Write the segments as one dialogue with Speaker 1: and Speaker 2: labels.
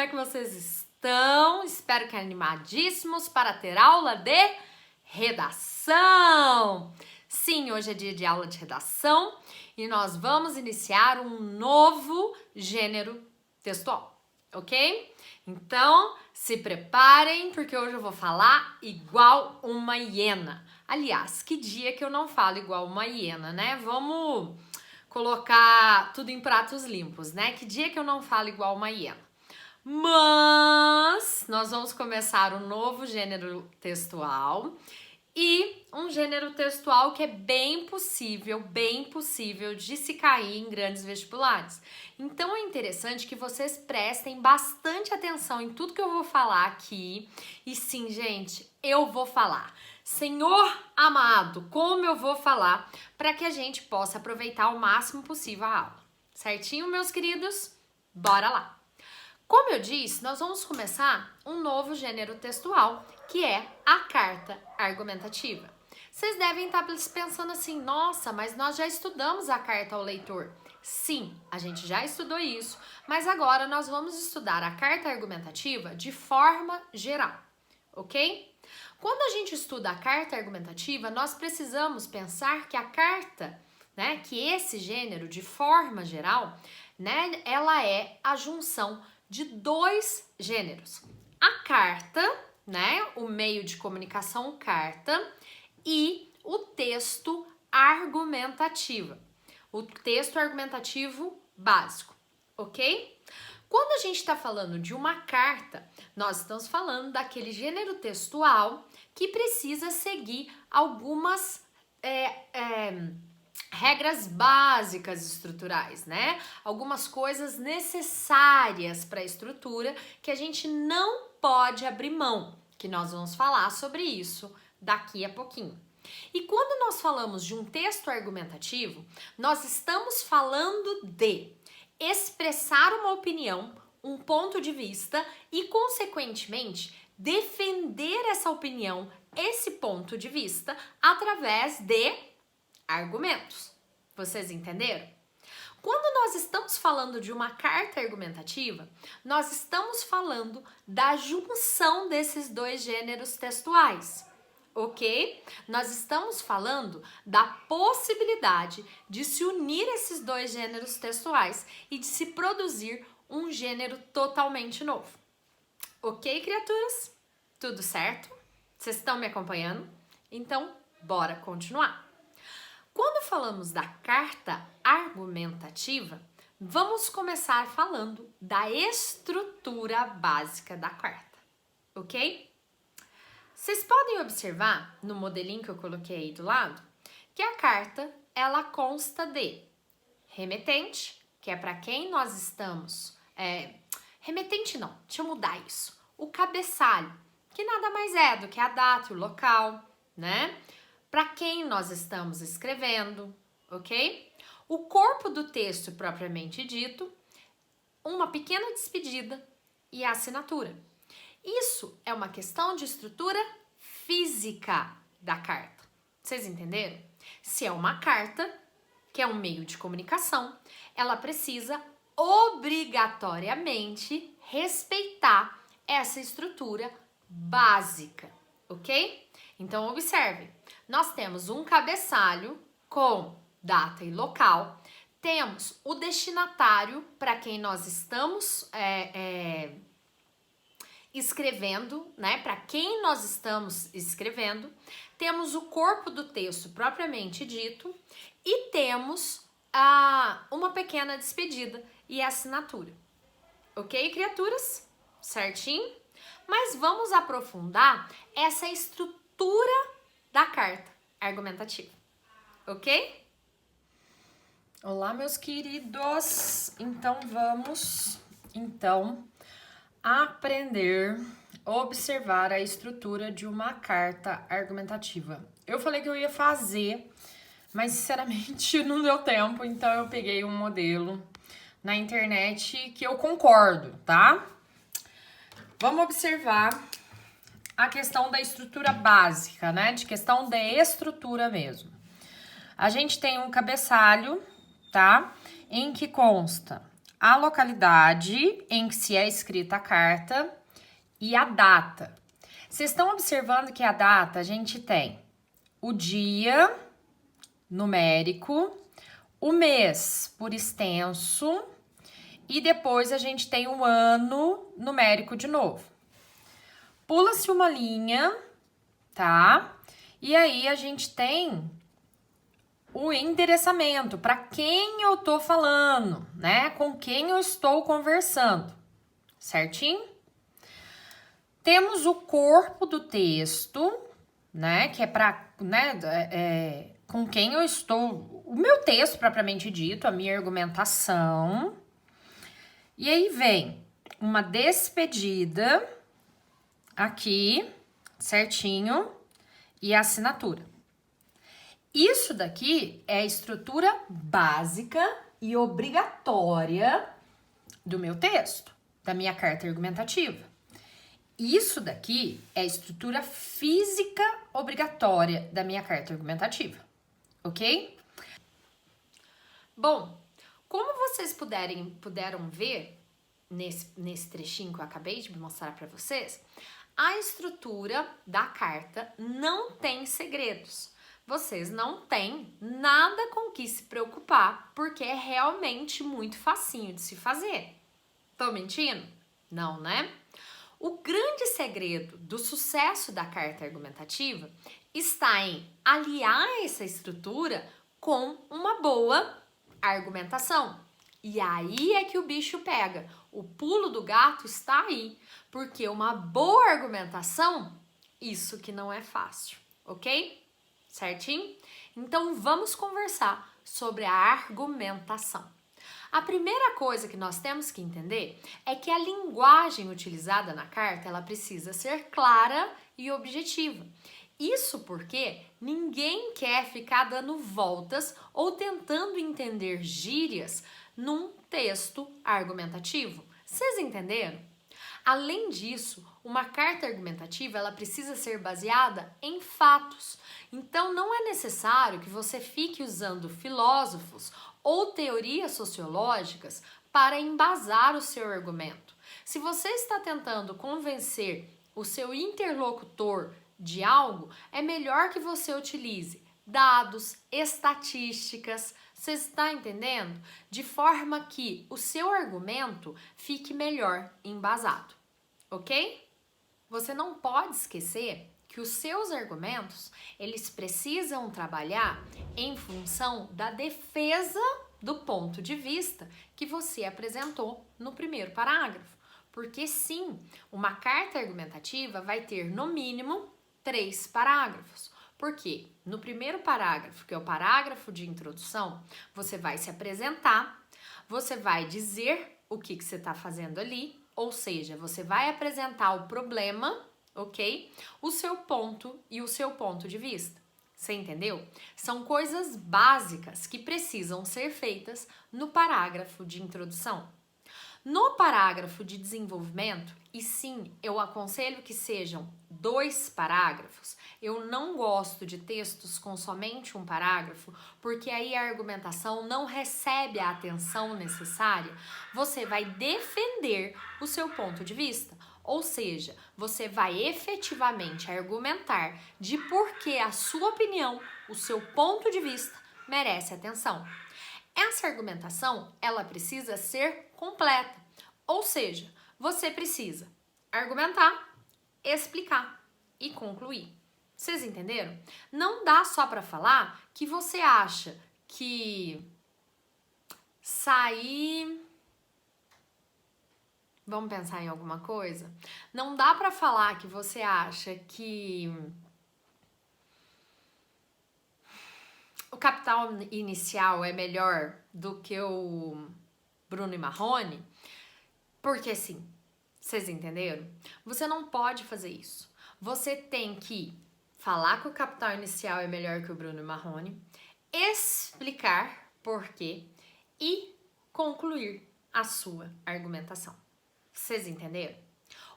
Speaker 1: é que vocês estão? Espero que animadíssimos para ter aula de redação. Sim, hoje é dia de aula de redação e nós vamos iniciar um novo gênero textual, ok? Então, se preparem, porque hoje eu vou falar igual uma hiena. Aliás, que dia que eu não falo igual uma hiena, né? Vamos colocar tudo em pratos limpos, né? Que dia que eu não falo igual uma hiena? Mas nós vamos começar um novo gênero textual e um gênero textual que é bem possível de se cair em grandes vestibulares. Então é interessante que vocês prestem bastante atenção em tudo que eu vou falar aqui. E sim, gente, eu vou falar. Senhor amado, como eu vou falar para que a gente possa aproveitar o máximo possível a aula. Certinho, meus queridos? Bora lá! Como eu disse, nós vamos começar um novo gênero textual, que é a carta argumentativa. Vocês devem estar pensando assim, nossa, mas nós já estudamos a carta ao leitor. Sim, a gente já estudou isso, mas agora nós vamos estudar a carta argumentativa de forma geral, ok? Quando a gente estuda a carta argumentativa, nós precisamos pensar que a carta, né, que esse gênero de forma geral, né, ela é a junção de dois gêneros. A carta, né, o meio de comunicação carta e o texto argumentativo. O texto argumentativo básico, ok? Quando a gente está falando de uma carta, nós estamos falando daquele gênero textual que precisa seguir algumas regras básicas estruturais, né? Algumas coisas necessárias para a estrutura que a gente não pode abrir mão, que nós vamos falar sobre isso daqui a pouquinho. E quando nós falamos de um texto argumentativo, nós estamos falando de expressar uma opinião, um ponto de vista e, consequentemente, defender essa opinião, esse ponto de vista, através de argumentos. Vocês entenderam? Quando nós estamos falando de uma carta argumentativa, nós estamos falando da junção desses dois gêneros textuais, ok? Nós estamos falando da possibilidade de se unir esses dois gêneros textuais e de se produzir um gênero totalmente novo. Ok, criaturas? Tudo certo? Vocês estão me acompanhando? Então, bora continuar. Quando falamos da carta argumentativa, vamos começar falando da estrutura básica da carta, ok? Vocês podem observar no modelinho que eu coloquei aí do lado que a carta ela consta de remetente, que é para quem nós estamos. Remetente não, deixa eu mudar isso. O cabeçalho, que nada mais é do que a data e o local, né? Para quem nós estamos escrevendo, ok? O corpo do texto propriamente dito, uma pequena despedida e a assinatura. Isso é uma questão de estrutura física da carta. Vocês entenderam? Se é uma carta, que é um meio de comunicação, ela precisa obrigatoriamente respeitar essa estrutura básica, ok? Então, observe, nós temos um cabeçalho com data e local, temos o destinatário para quem nós estamos escrevendo, né? Para quem nós estamos escrevendo, temos o corpo do texto propriamente dito e temos uma pequena despedida e assinatura. Ok, criaturas? Certinho? Mas vamos aprofundar essa estrutura da carta argumentativa, ok? Olá, meus queridos! Então, vamos aprender a observar a estrutura de uma carta argumentativa. Eu falei que eu ia fazer, mas sinceramente não deu tempo, então eu peguei um modelo na internet que eu concordo, tá? Vamos observar a questão da estrutura básica, né? De questão da estrutura mesmo. A gente tem um cabeçalho, tá? Em que consta a localidade em que se é escrita a carta e a data. Vocês estão observando que a data a gente tem o dia numérico, o mês por extenso e depois a gente tem o ano numérico de novo. Pula-se uma linha, tá? E aí a gente tem o endereçamento, para quem eu tô falando, né? Com quem eu estou conversando, certinho? Temos o corpo do texto, né? Que é para, né? Com quem eu estou, o meu texto propriamente dito, a minha argumentação. E aí vem uma despedida aqui, certinho, e a assinatura. Isso daqui é a estrutura básica e obrigatória do meu texto, da minha carta argumentativa. Isso daqui é a estrutura física obrigatória da minha carta argumentativa, ok? Bom, como vocês puderam ver nesse trechinho que eu acabei de mostrar para vocês, a estrutura da carta não tem segredos. Vocês não têm nada com que se preocupar, porque é realmente muito facinho de se fazer. Tô mentindo? Não, né? O grande segredo do sucesso da carta argumentativa está em aliar essa estrutura com uma boa argumentação. E aí é que o bicho pega. O pulo do gato está aí, porque uma boa argumentação, isso que não é fácil, ok? Certinho? Então vamos conversar sobre a argumentação. A primeira coisa que nós temos que entender é que a linguagem utilizada na carta, ela precisa ser clara e objetiva. Isso porque ninguém quer ficar dando voltas ou tentando entender gírias num texto argumentativo. Vocês entenderam? Além disso, uma carta argumentativa ela precisa ser baseada em fatos. Então, não é necessário que você fique usando filósofos ou teorias sociológicas para embasar o seu argumento. Se você está tentando convencer o seu interlocutor de algo, é melhor que você utilize dados, estatísticas, você está entendendo? De forma que o seu argumento fique melhor embasado, ok? Você não pode esquecer que os seus argumentos, eles precisam trabalhar em função da defesa do ponto de vista que você apresentou no primeiro parágrafo. Porque sim, uma carta argumentativa vai ter no mínimo 3 parágrafos. Porque no primeiro parágrafo, que é o parágrafo de introdução, você vai se apresentar, você vai dizer o que você está fazendo ali, ou seja, você vai apresentar o problema, ok? O seu ponto e o seu ponto de vista. Você entendeu? São coisas básicas que precisam ser feitas no parágrafo de introdução. No parágrafo de desenvolvimento, e sim, eu aconselho que sejam 2 parágrafos. Eu não gosto de textos com somente um parágrafo, porque aí a argumentação não recebe a atenção necessária. Você vai defender o seu ponto de vista, ou seja, você vai efetivamente argumentar de por que a sua opinião, o seu ponto de vista merece atenção. Essa argumentação, ela precisa ser completa, ou seja, você precisa argumentar, explicar e concluir. Vocês entenderam? Não dá só para falar que você acha que sair... Vamos pensar em alguma coisa? Não dá para falar que você acha que o Capital Inicial é melhor do que o Bruno e Marrone, porque sim, vocês entenderam? Você não pode fazer isso. Você tem que falar que o Capital Inicial é melhor que o Bruno e Marrone, explicar por quê e concluir a sua argumentação. Vocês entenderam?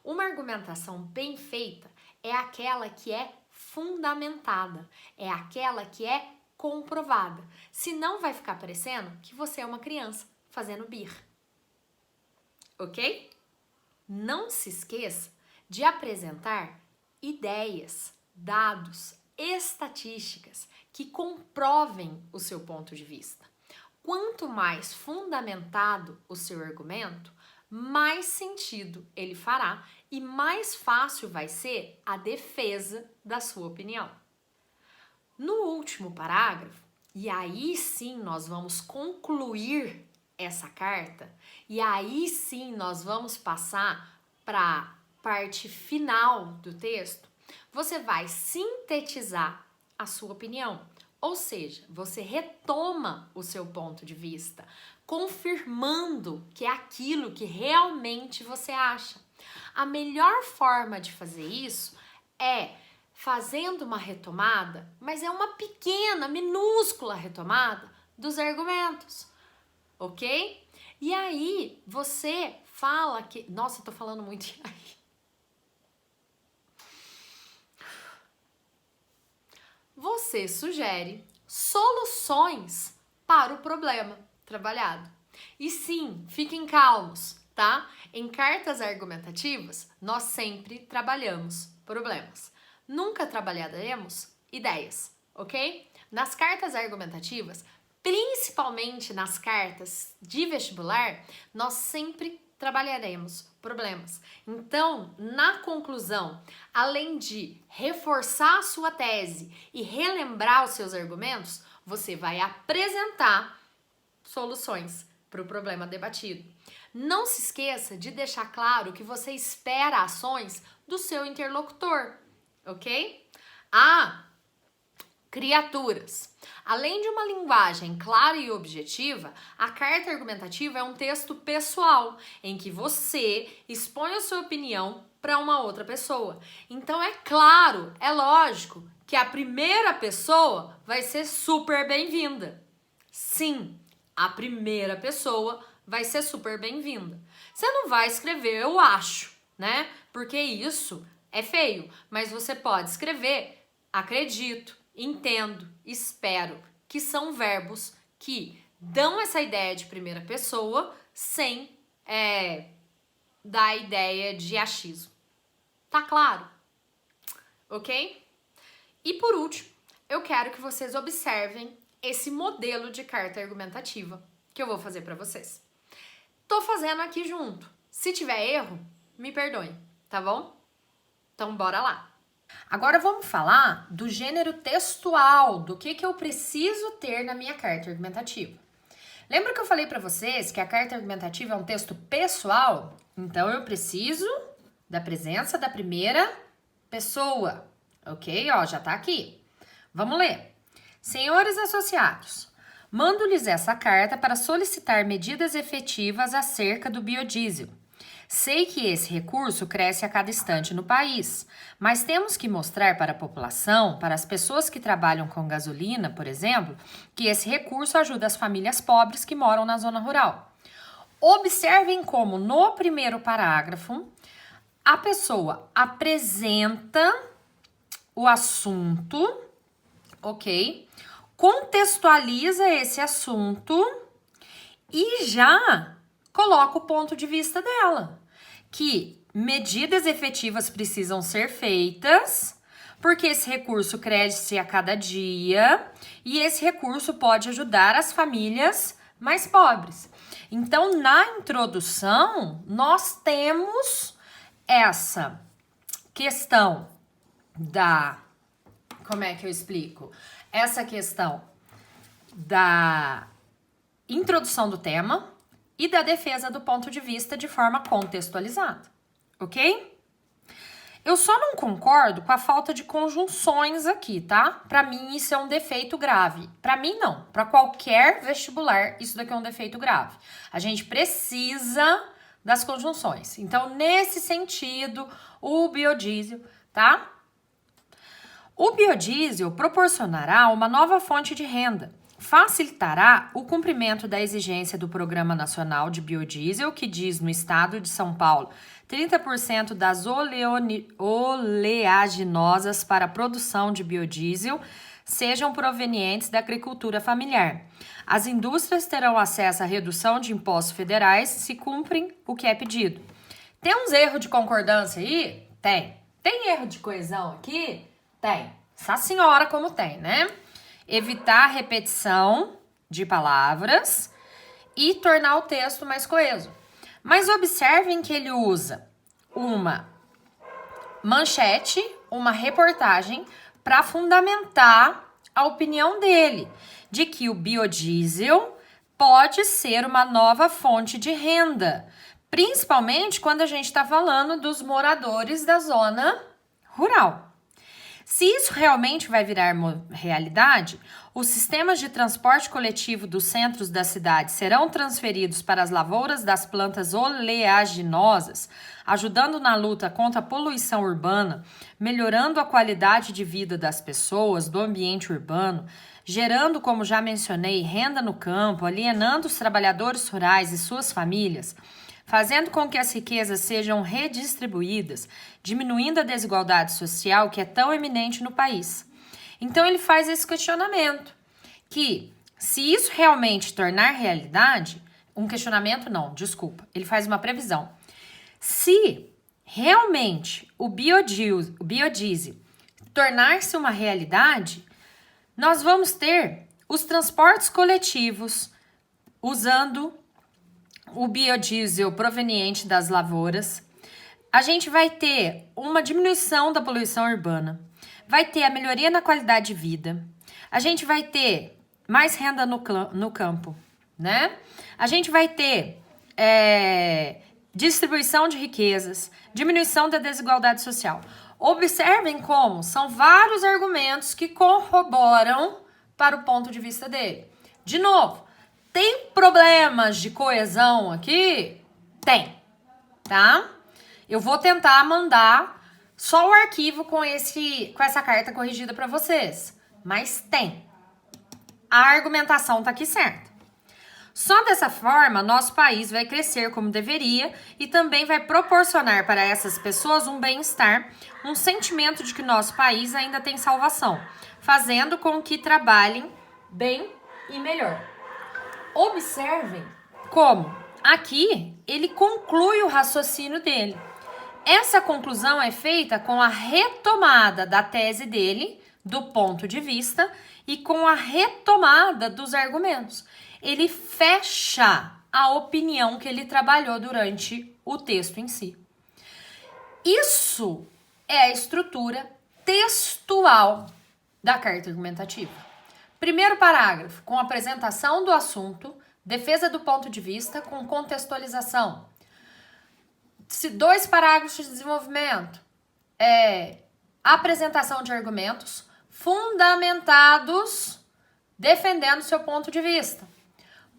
Speaker 1: Uma argumentação bem feita é aquela que é fundamentada, é aquela que é comprovada. Senão vai ficar parecendo que você é uma criança fazendo birra. ok? Não se esqueça de apresentar ideias, dados, estatísticas que comprovem o seu ponto de vista. Quanto mais fundamentado o seu argumento, mais sentido ele fará e mais fácil vai ser a defesa da sua opinião. No último parágrafo, e aí sim nós vamos concluir essa carta, e aí sim nós vamos passar para a parte final do texto, você vai sintetizar a sua opinião. Ou seja, você retoma o seu ponto de vista, confirmando que é aquilo que realmente você acha. A melhor forma de fazer isso é fazendo uma retomada, mas é uma pequena, minúscula retomada dos argumentos, ok? E aí você fala que... Nossa, eu tô falando muito e aí. Você sugere soluções para o problema trabalhado. E sim, fiquem calmos, tá? Em cartas argumentativas, nós sempre trabalhamos problemas. Nunca trabalharemos ideias, ok? Nas cartas argumentativas, principalmente nas cartas de vestibular, nós sempre trabalharemos problemas. Então, na conclusão, além de reforçar a sua tese e relembrar os seus argumentos, você vai apresentar soluções para o problema debatido. Não se esqueça de deixar claro que você espera ações do seu interlocutor, ok? Criaturas. Além de uma linguagem clara e objetiva, a carta argumentativa é um texto pessoal, em que você expõe a sua opinião para uma outra pessoa. Então é claro, é lógico, que a primeira pessoa vai ser super bem-vinda. Sim, a primeira pessoa vai ser super bem-vinda. Você não vai escrever eu acho, né? Porque isso é feio, mas você pode escrever acredito, entendo, espero, que são verbos que dão essa ideia de primeira pessoa sem dar a ideia de achismo. Tá claro? Ok? E por último, eu quero que vocês observem esse modelo de carta argumentativa que eu vou fazer para vocês. Tô fazendo aqui junto. Se tiver erro, me perdoem, tá bom? Então bora lá. Agora vamos falar do gênero textual, do que eu preciso ter na minha carta argumentativa. Lembra que eu falei para vocês que a carta argumentativa é um texto pessoal? Então eu preciso da presença da primeira pessoa, ok? Ó, já tá aqui. Vamos ler. Senhores associados, mando-lhes essa carta para solicitar medidas efetivas acerca do biodiesel. Sei que esse recurso cresce a cada instante no país, mas temos que mostrar para a população, para as pessoas que trabalham com gasolina, por exemplo, que esse recurso ajuda as famílias pobres que moram na zona rural. Observem como no primeiro parágrafo a pessoa apresenta o assunto, ok? Contextualiza esse assunto e já coloca o ponto de vista dela, que medidas efetivas precisam ser feitas, porque esse recurso cresce a cada dia e esse recurso pode ajudar as famílias mais pobres. Então, na introdução, nós temos essa questão da... Como é que eu explico? Essa questão da introdução do tema e da defesa do ponto de vista de forma contextualizada, ok? Eu só não concordo com a falta de conjunções aqui, tá? Pra mim isso é um defeito grave. Pra mim não, pra qualquer vestibular isso daqui é um defeito grave. A gente precisa das conjunções. Então, nesse sentido, o biodiesel, tá? O biodiesel proporcionará uma nova fonte de renda. Facilitará o cumprimento da exigência do Programa Nacional de Biodiesel, que diz no estado de São Paulo 30% das oleaginosas para a produção de biodiesel
Speaker 2: sejam provenientes da agricultura familiar. As indústrias terão acesso à redução de impostos federais se cumprem o que é pedido. Tem uns erros de concordância aí? Tem. Tem erro de coesão aqui? Tem. Essa senhora como tem, né? Evitar repetição de palavras e tornar o texto mais coeso. Mas observem que ele usa uma manchete, uma reportagem para fundamentar a opinião dele de que o biodiesel pode ser uma nova fonte de renda, principalmente quando a gente está falando dos moradores da zona rural. Se isso realmente vai virar realidade, os sistemas de transporte coletivo dos centros da cidade serão transferidos para as lavouras das plantas oleaginosas, ajudando na luta contra a poluição urbana, melhorando a qualidade de vida das pessoas, do ambiente urbano, gerando, como já mencionei, renda no campo, alienando os trabalhadores rurais e suas famílias, fazendo com que as riquezas sejam redistribuídas, diminuindo a desigualdade social que é tão eminente no país. Então ele faz esse questionamento, que se isso realmente tornar realidade, ele faz uma previsão. Se realmente o biodiesel tornar-se uma realidade, nós vamos ter os transportes coletivos usando o biodiesel proveniente das lavouras. A gente vai ter uma diminuição da poluição urbana, vai ter a melhoria na qualidade de vida, a gente vai ter mais renda no campo, né? A gente vai ter distribuição de riquezas, diminuição da desigualdade social. Observem como são vários argumentos que corroboram para o ponto de vista dele. De novo, tem problemas de coesão aqui? Tem, tá? Eu vou tentar mandar só o arquivo com essa carta corrigida para vocês, mas tem. A argumentação tá aqui certa. Só dessa forma, nosso país vai crescer como deveria e também vai proporcionar para essas pessoas um bem-estar, um sentimento de que nosso país ainda tem salvação, fazendo com que trabalhem bem e melhor. Observem como aqui ele conclui o raciocínio dele. Essa conclusão é feita com a retomada da tese dele, do ponto de vista, e com a retomada dos argumentos. Ele fecha a opinião que ele trabalhou durante o texto em si. Isso é a estrutura textual da carta argumentativa. Primeiro parágrafo, com apresentação do assunto, defesa do ponto de vista, com contextualização. 2 parágrafos de desenvolvimento, apresentação de argumentos fundamentados, defendendo seu ponto de vista.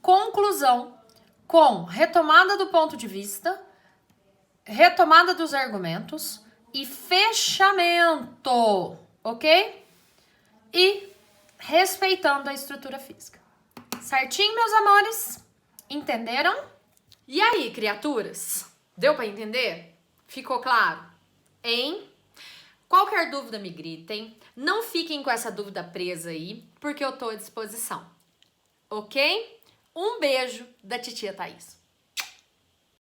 Speaker 2: Conclusão, com retomada do ponto de vista, retomada dos argumentos e fechamento, ok? E respeitando a estrutura física. Certinho, meus amores? Entenderam?
Speaker 1: E aí, criaturas? Deu para entender? Ficou claro? Hein? Qualquer dúvida me gritem. Não fiquem com essa dúvida presa aí, porque eu tô à disposição. Ok? Um beijo da titia Thaís.